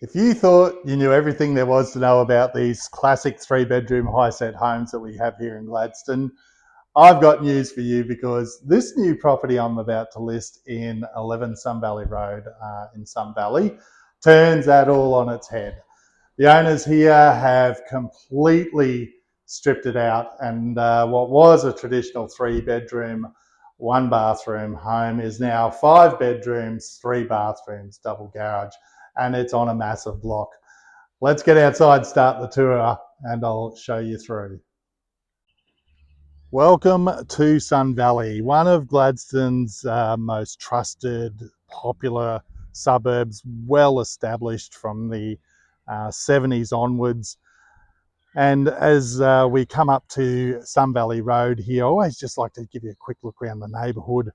If you thought you knew everything there was to know about these classic 3-bedroom high-set homes that we have here in Gladstone, I've got news for you, because this new property I'm about to list in 11 Sun Valley Road in Sun Valley turns that all on its head. The owners here have completely stripped it out, and what was a traditional 3-bedroom, 1-bathroom home is now 5 bedrooms, 3 bathrooms, double garage, and it's on a massive block. Let's get outside, start the tour, and I'll show you through. Welcome to Sun Valley, one of Gladstone's most trusted, popular suburbs, well established from the 70s onwards. And as we come up to Sun Valley Road here, I always just like to give you a quick look around the neighbourhood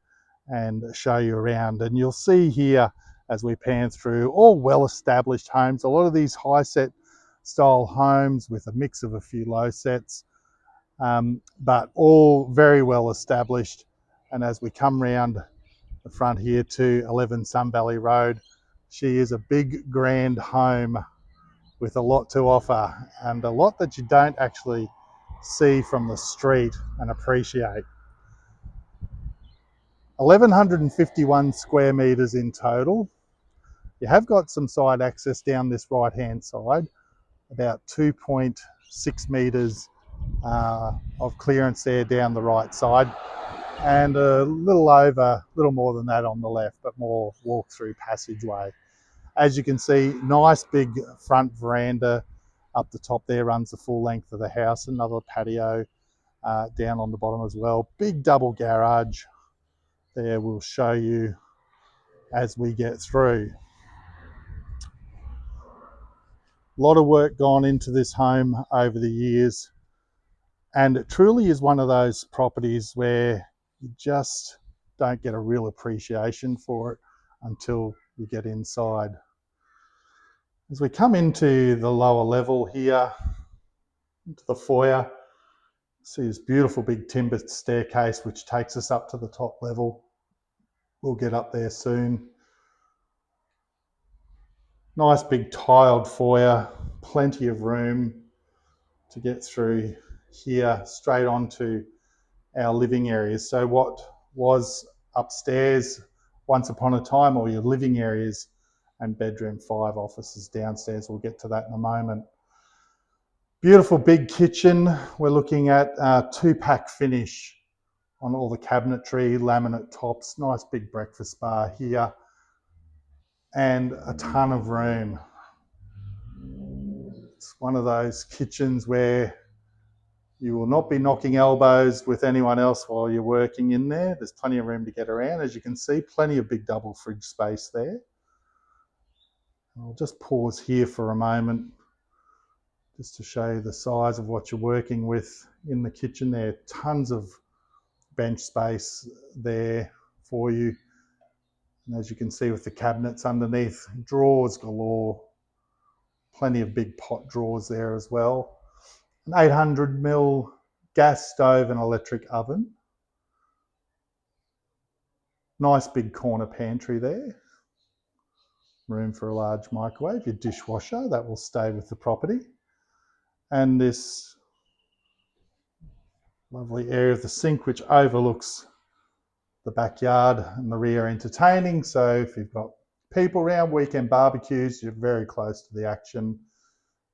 and show you around. And you'll see here, as we pan through, all well-established homes. A lot of these high-set style homes with a mix of a few low sets, but all very well established. And as we come round the front here to 11 Sun Valley Road, she is a big, grand home with a lot to offer, and a lot that you don't actually see from the street and appreciate. 1,151 square metres in total. You have got some side access down this right hand side, about 2.6 metres of clearance there down the right side, and a little more than that on the left, but more walk-through passageway. As you can see, nice big front veranda up the top there, runs the full length of the house. Another patio down on the bottom as well. Big double garage there, we'll show you as we get through. A lot of work gone into this home over the years, and it truly is one of those properties where you just don't get a real appreciation for it until you get inside. As we come into the lower level here, into the foyer, see this beautiful big timber staircase which takes us up to the top level. We'll get up there soon. Nice big tiled foyer, plenty of room to get through here, straight onto our living areas. So what was upstairs once upon a time, or your living areas, and bedroom 5, offices downstairs. We'll get to that in a moment. Beautiful big kitchen. We're looking at 2-pack finish on all the cabinetry, laminate tops, nice big breakfast bar here, and a ton of room. It's one of those kitchens where you will not be knocking elbows with anyone else while you're working in there. There's plenty of room to get around. As you can see, plenty of big double fridge space there. I'll just pause here for a moment just to show you the size of what you're working with in the kitchen there. Tons of bench space there for you. And as you can see with the cabinets underneath, drawers galore. Plenty of big pot drawers there as well. An 800mm gas stove and electric oven. Nice big corner pantry there. Room for a large microwave, your dishwasher, that will stay with the property. And this lovely area of the sink which overlooks the backyard and the rear entertaining. So if you've got people around, weekend barbecues, you're very close to the action.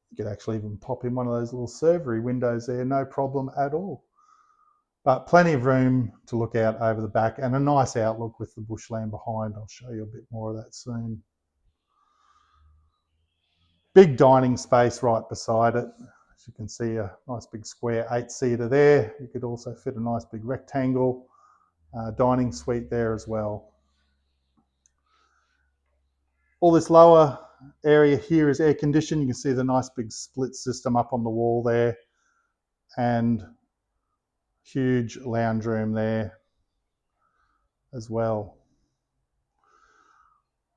You could actually even pop in one of those little servery windows there, no problem at all. But plenty of room to look out over the back, and a nice outlook with the bushland behind. I'll show you a bit more of that soon. Big dining space right beside it. As you can see, a nice big square 8-seater there. You could also fit a nice big rectangle dining suite there as well. All this lower area here is air conditioned. You can see the nice big split system up on the wall there, and huge lounge room there as well.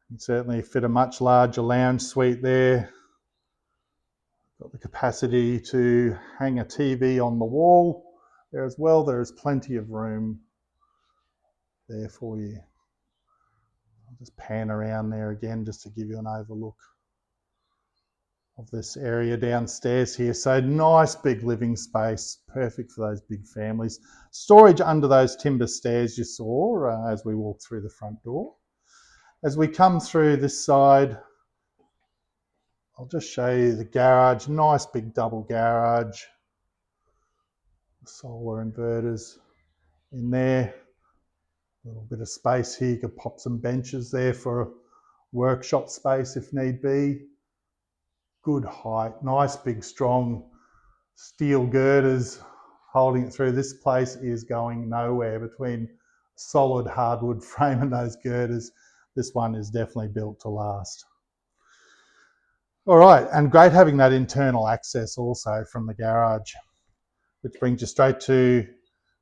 You can certainly fit a much larger lounge suite there. Got the capacity to hang a TV on the wall there as well. There is plenty of room there for you. I'll just pan around there again just to give you an overlook. of this area downstairs here. So nice big living space, perfect for those big families. Storage under those timber stairs you saw as we walked through the front door. As we come through this side, I'll just show you the garage. Nice big double garage. Solar inverters in there. A little bit of space here. You could pop some benches there for workshop space if need be. Good height. Nice big strong steel girders holding it through. This place is going nowhere between solid hardwood frame and those girders. This one is definitely built to last. All right, and great having that internal access also from the garage, which brings you straight to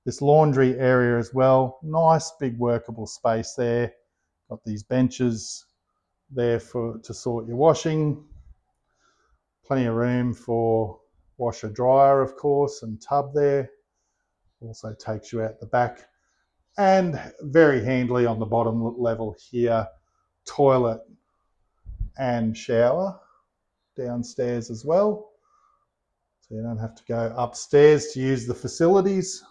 this laundry area as well. Nice big workable space there. Got these benches there to sort your washing. Plenty of room for washer dryer, of course, and tub there. Also takes you out the back. And very handily on the bottom level here, toilet and shower downstairs as well. So you don't have to go upstairs to use the facilities.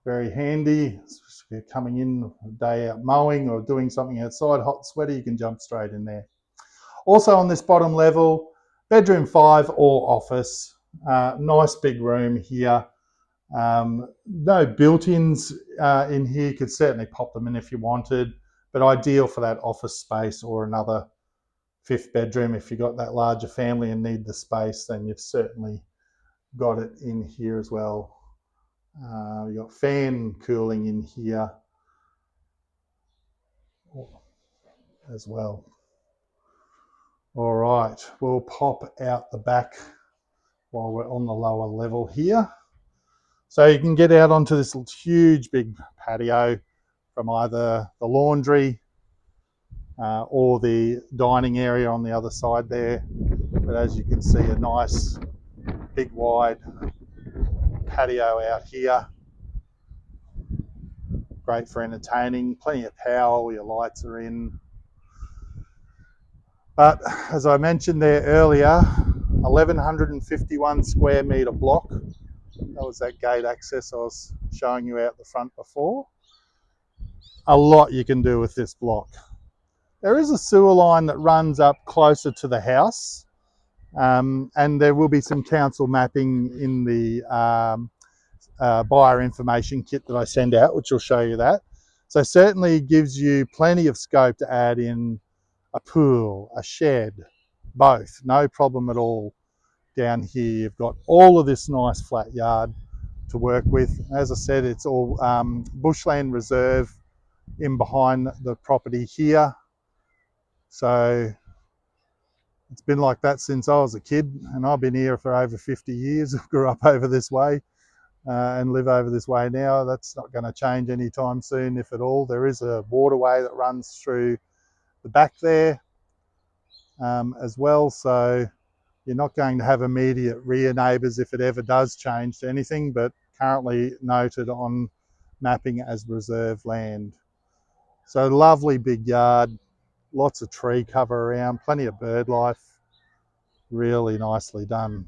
Very handy. If you're coming in a day out mowing or doing something outside, hot, sweaty, you can jump straight in there. Also on this bottom level, bedroom 5 or office. Nice big room here. No built-ins in here. You could certainly pop them in if you wanted, but ideal for that office space or another 5th bedroom. If you've got that larger family and need the space, then you've certainly got it in here as well. You've got fan cooling in here as well. All right, we'll pop out the back while we're on the lower level here. So you can get out onto this huge big patio from either the laundry or the dining area on the other side there. But as you can see, a nice big wide patio out here. Great for entertaining, plenty of power, your lights are in. But as I mentioned there earlier, 1151 square metre block. That was that gate access I was showing you out the front before. A lot you can do with this block. There is a sewer line that runs up closer to the house, and there will be some council mapping in the buyer information kit that I send out, which will show you that. So certainly gives you plenty of scope to add in a pool, a shed, both, no problem at all. Down here you've got all of this nice flat yard to work with. As I said, it's all bushland reserve in behind the property here. So it's been like that since I was a kid, and I've been here for over 50 years. Grew up over this way and live over this way now. That's not going to change anytime soon, if at all. There is a waterway that runs through the back there as well, so you're not going to have immediate rear neighbours if it ever does change to anything, but currently noted on mapping as reserve land. So lovely big yard, lots of tree cover around, plenty of bird life, really nicely done.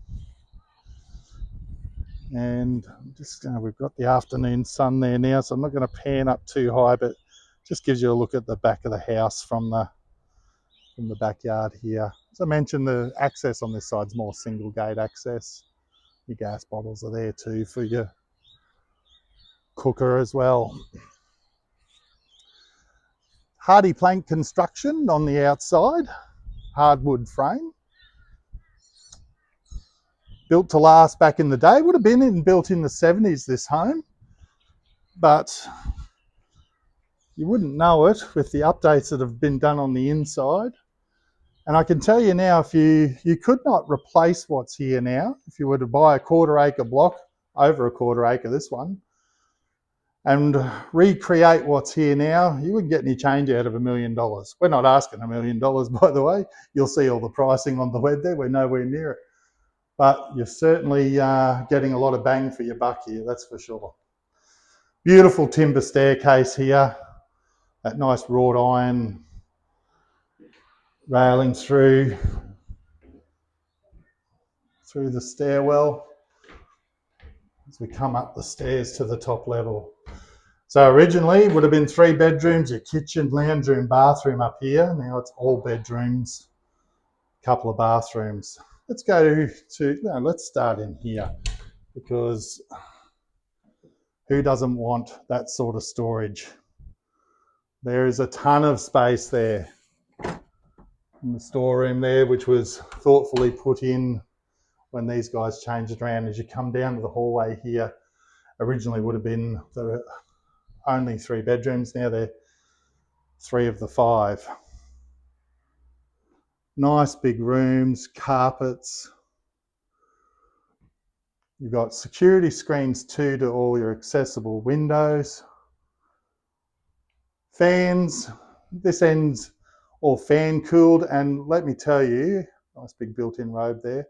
And just we've got the afternoon sun there now, so I'm not going to pan up too high, but just gives you a look at the back of the house from the backyard here. As I mentioned, the access on this side is more single gate access. Your gas bottles are there too for your cooker as well. Hardy plank construction on the outside, hardwood frame. Built to last back in the day. Would have been built in the 70s, this home, but you wouldn't know it with the updates that have been done on the inside. And I can tell you now, if you could not replace what's here now, if you were to buy a 1/4 acre block, over a 1/4 acre this one, and recreate what's here now, you wouldn't get any change out of $1 million. We're not asking $1 million, by the way. You'll see all the pricing on the web there. We're nowhere near it. But you're certainly getting a lot of bang for your buck here, that's for sure. Beautiful timber staircase here. That nice wrought iron railing through. through the stairwell as we come up the stairs to the top level. So originally it would have been 3 bedrooms, your kitchen, lounge room, bathroom up here. Now it's all bedrooms, a couple of bathrooms. Let's go to, no, let's start in here, because who doesn't want that sort of storage? There is a ton of space there in the storeroom there, which was thoughtfully put in when these guys changed it around. As you come down to the hallway here, originally would have been the only 3 bedrooms. Now they're 3 of the 5. Nice big rooms, carpets. You've got security screens too to all your accessible windows. Fans. This end's all fan cooled, and let me tell you, nice big built-in robe there.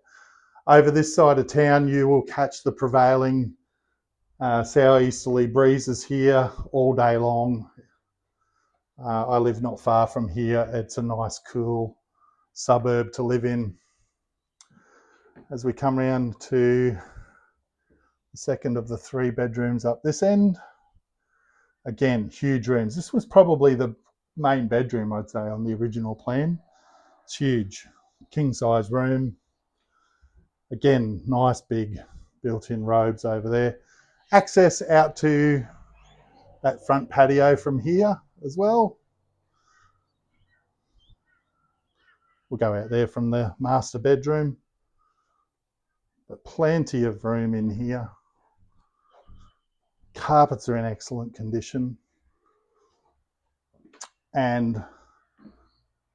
Over this side of town, you will catch the prevailing southeasterly breezes here all day long. I live not far from here. It's a nice, cool suburb to live in. As we come round to the second of the 3 bedrooms up this end, again, huge rooms. This was probably the main bedroom, I'd say, on the original plan. It's huge, king size room. Again, nice big built-in robes over there. Access out to that front patio from here as well. We'll go out there from the master bedroom. But plenty of room in here. Carpets are in excellent condition. And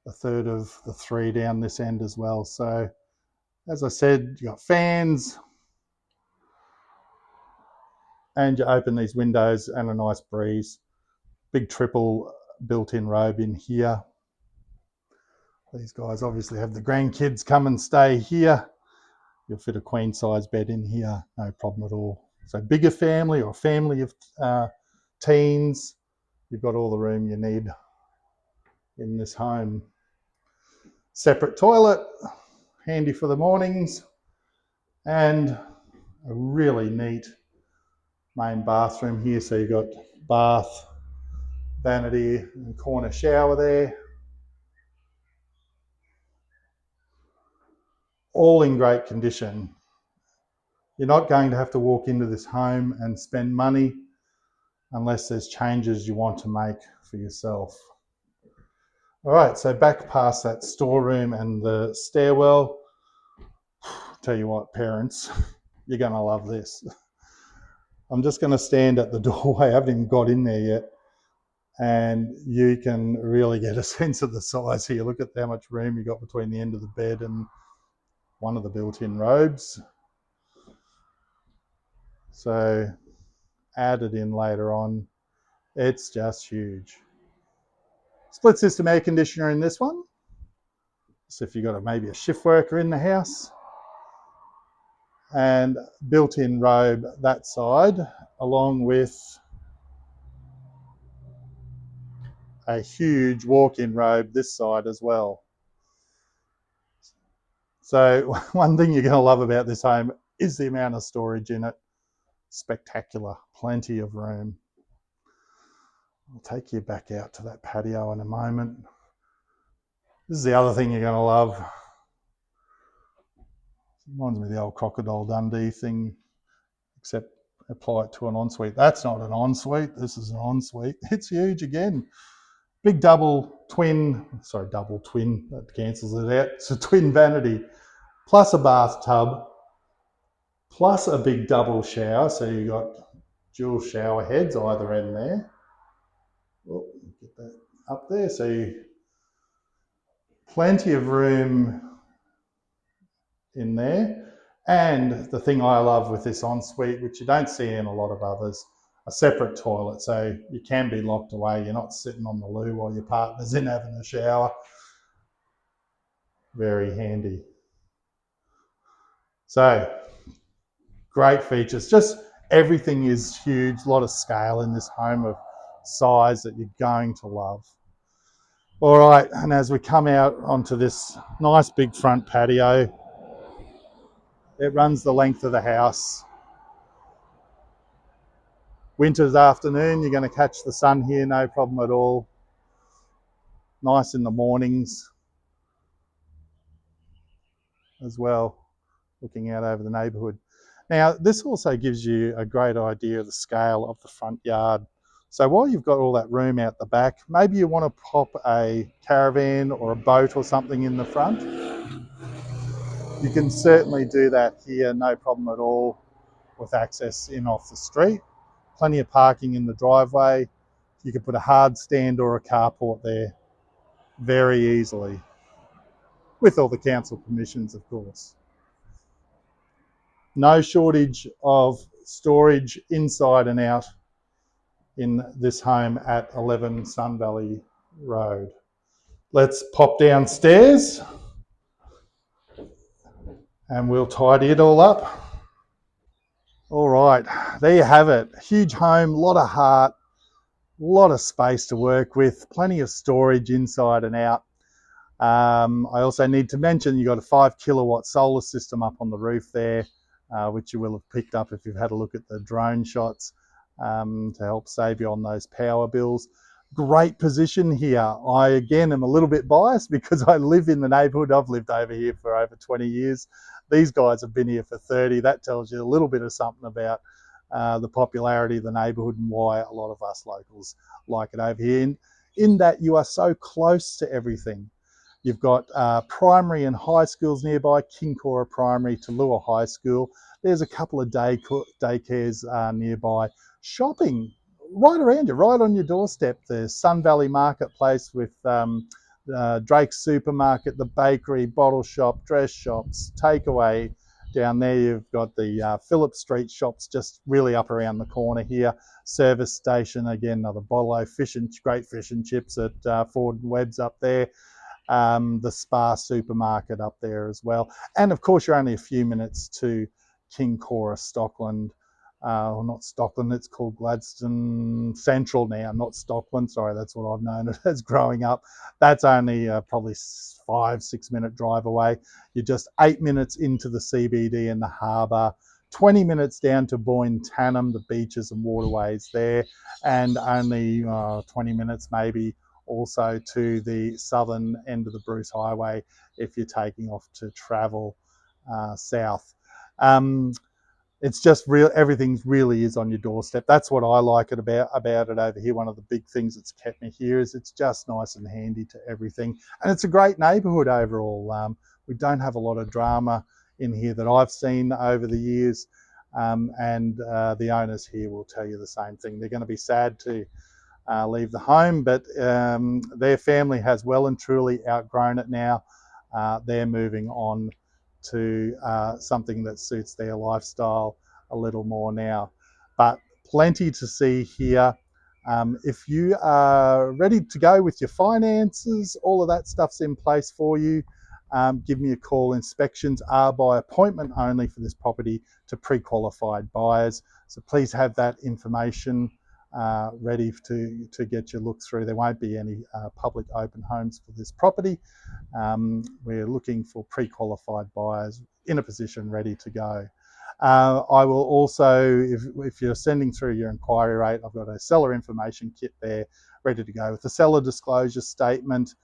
a third of the 3 down this end as well. So, as I said, you got fans, and you open these windows and a nice breeze. Big triple built-in robe in here. These guys obviously have the grandkids come and stay here. You'll fit a queen size bed in here, no problem at all. So bigger family or family of teens, you've got all the room you need in this home. Separate toilet, handy for the mornings, and a really neat main bathroom here. So you've got bath, vanity, and corner shower there. All in great condition. You're not going to have to walk into this home and spend money unless there's changes you want to make for yourself. All right, so back past that storeroom and the stairwell. Tell you what, parents, you're going to love this. I'm just going to stand at the doorway. I haven't even got in there yet. And you can really get a sense of the size here. Look at how much room you got between the end of the bed and one of the built-in robes. So added in later on. It's just huge. Split system air conditioner in this one. So if you've got maybe a shift worker in the house. And built-in robe that side, along with a huge walk-in robe this side as well. So one thing you're going to love about this home is the amount of storage in it. Spectacular, plenty of room. I'll take you back out to that patio in a moment. This is the other thing you're going to love. Reminds me of the old Crocodile Dundee thing, except apply it to an ensuite. That's not an ensuite, this is an ensuite. It's huge again. Big double twin, that cancels it out. It's a twin vanity, plus a bathtub, plus a big double shower. So you've got dual shower heads either end there. Oh, get that up there. So plenty of room in there. And the thing I love with this ensuite, which you don't see in a lot of others, a separate toilet. So you can be locked away. You're not sitting on the loo while your partner's in having a shower. Very handy. So great features. Just everything is huge. A lot of scale in this home of size that you're going to love. All right, and as we come out onto this nice big front patio, It runs the length of the house. Winter's afternoon, you're going to catch the sun here, no problem at all. Nice in the mornings as well, looking out over the neighbourhood. Now, this also gives you a great idea of the scale of the front yard. So while you've got all that room out the back, maybe you want to pop a caravan or a boat or something in the front. You can certainly do that here, no problem at all, with access in off the street. Plenty of parking in the driveway. You can put a hard stand or a carport there very easily, with all the council permissions, of course. No shortage of storage inside and out in this home at 11 Sun Valley Road. Let's pop downstairs and we'll tidy it all up. All right, there you have it. Huge home, a lot of heart, a lot of space to work with, plenty of storage inside and out. I also need to mention you've got a 5 kilowatt solar system up on the roof there, which you will have picked up if you've had a look at the drone shots, to help save you on those power bills. Great position here. I, again, am a little bit biased because I live in the neighbourhood. I've lived over here for over 20 years. These guys have been here for 30. That tells you a little bit of something about the popularity of the neighbourhood and why a lot of us locals like it over here. In that you are so close to everything. You've got primary and high schools nearby, Kincora Primary to Lua High School. There's a couple of daycares nearby. Shopping right around you, right on your doorstep. There's Sun Valley Marketplace with Drake's Supermarket, the bakery, bottle shop, dress shops, takeaway. Down there you've got the Phillip Street shops just really up around the corner here. Service station, again, another bottle great fish and chips at Ford and Webb's up there. The Spa supermarket up there as well. And of course, you're only a few minutes to Kincora, Stockland. Not Stockland, it's called Gladstone Central now, not Stockland. Sorry, that's what I've known it as growing up. That's only probably 5-6 minute drive away. You're just 8 minutes into the CBD and the harbour, 20 minutes down to Boyne Tannum, the beaches and waterways there, and only 20 minutes maybe also to the southern end of the Bruce Highway if you're taking off to travel south. It's just real. Everything really is on your doorstep. That's what I like about it over here. One of the big things that's kept me here is it's just nice and handy to everything, and it's a great neighbourhood overall. We don't have a lot of drama in here that I've seen over the years, and the owners here will tell you the same thing. They're going to be sad to leave the home, but their family has well and truly outgrown it now. They're moving on to something that suits their lifestyle a little more now. But plenty to see here. If you are ready to go with your finances, all of that stuff's in place for you. Give me a call. Inspections are by appointment only for this property to pre-qualified buyers. So please have that information ready to get your look through. There won't be any public open homes for this property. We're looking for pre-qualified buyers in a position ready to go. I will also, if you're sending through your inquiry rate, I've got a seller information kit there ready to go with the seller disclosure statement,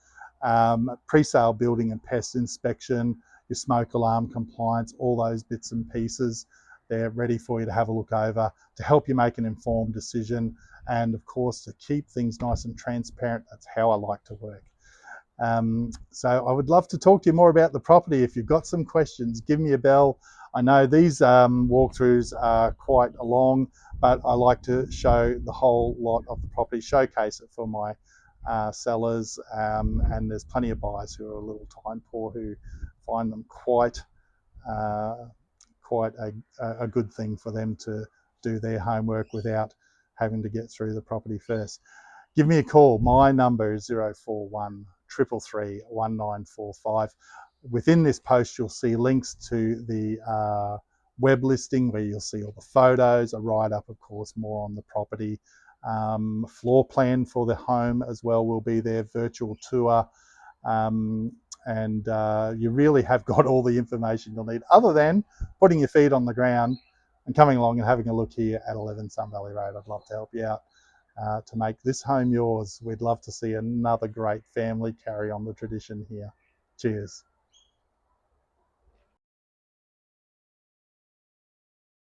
pre-sale building and pest inspection, your smoke alarm compliance, all those bits and pieces. They're ready for you to have a look over to help you make an informed decision, and of course to keep things nice and transparent. That's how I like to work. So I would love to talk to you more about the property. If you've got some questions, give me a bell. I know these walkthroughs are quite long, but I like to show the whole lot of the property, showcase it for my sellers, and there's plenty of buyers who are a little time poor who find them quite a good thing for them to do their homework without having to get through the property first. Give me a call. My number is 041 333 1945. Within this post, you'll see links to the web listing where you'll see all the photos, a write-up, of course, more on the property. Floor plan for the home as well will be there, virtual tour. And you really have got all the information you'll need, other than putting your feet on the ground and coming along and having a look here at 11 Sun Valley Road. I'd love to help you out to make this home yours. We'd love to see another great family carry on the tradition here. Cheers.